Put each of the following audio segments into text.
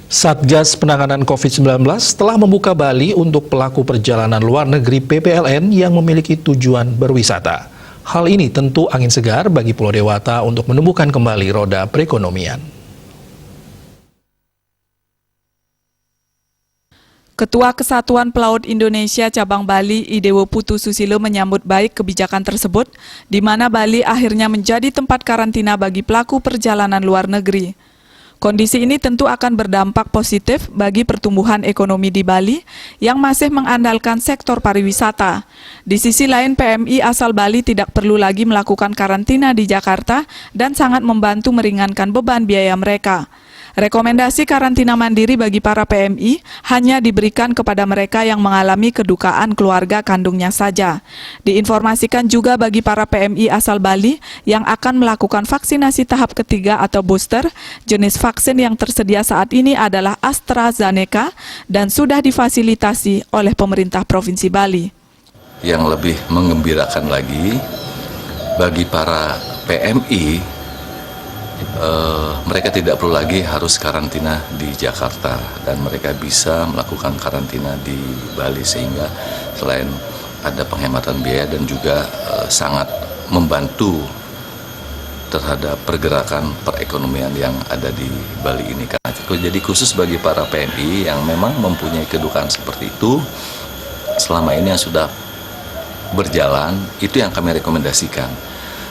Satgas Penanganan COVID-19 telah membuka Bali untuk pelaku perjalanan luar negeri PPLN yang memiliki tujuan berwisata. Hal ini tentu angin segar bagi Pulau Dewata untuk menumbuhkan kembali roda perekonomian. Ketua Kesatuan Pelaut Indonesia Cabang Bali, Idewo Putu Susilo menyambut baik kebijakan tersebut, di mana Bali akhirnya menjadi tempat karantina bagi pelaku perjalanan luar negeri. Kondisi ini tentu akan berdampak positif bagi pertumbuhan ekonomi di Bali yang masih mengandalkan sektor pariwisata. Di sisi lain, PMI asal Bali tidak perlu lagi melakukan karantina di Jakarta dan sangat membantu meringankan beban biaya mereka. Rekomendasi karantina mandiri bagi para PMI hanya diberikan kepada mereka yang mengalami kedukaan keluarga kandungnya saja. Diinformasikan juga bagi para PMI asal Bali yang akan melakukan vaksinasi tahap ketiga atau booster, jenis vaksin yang tersedia saat ini adalah AstraZeneca dan sudah difasilitasi oleh pemerintah Provinsi Bali. Yang lebih menggembirakan lagi, bagi para PMI, mereka tidak perlu lagi harus karantina di Jakarta dan mereka bisa melakukan karantina di Bali, sehingga selain ada penghematan biaya dan juga sangat membantu terhadap pergerakan perekonomian yang ada di Bali ini. Jadi khusus bagi para PMI yang memang mempunyai kedukaan seperti itu, selama ini yang sudah berjalan, itu yang kami rekomendasikan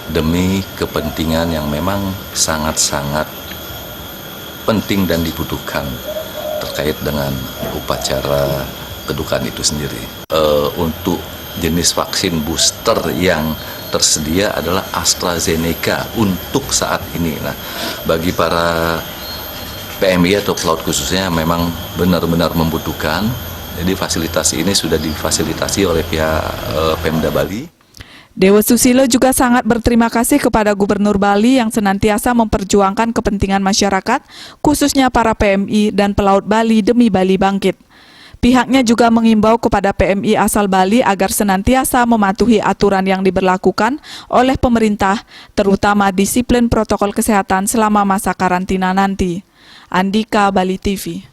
demi kepentingan yang memang sangat-sangat penting dan dibutuhkan terkait dengan upacara kedukaan itu sendiri. Untuk jenis vaksin booster yang tersedia adalah AstraZeneca untuk saat ini. Nah, bagi para PMI atau pelaut khususnya memang benar-benar membutuhkan. Jadi fasilitas ini sudah difasilitasi oleh pihak Pemda Bali. Dewo Susilo juga sangat berterima kasih kepada Gubernur Bali yang senantiasa memperjuangkan kepentingan masyarakat, khususnya para PMI dan pelaut Bali demi Bali bangkit. Pihaknya juga mengimbau kepada PMI asal Bali agar senantiasa mematuhi aturan yang diberlakukan oleh pemerintah, terutama disiplin protokol kesehatan selama masa karantina nanti. Andika, Bali TV.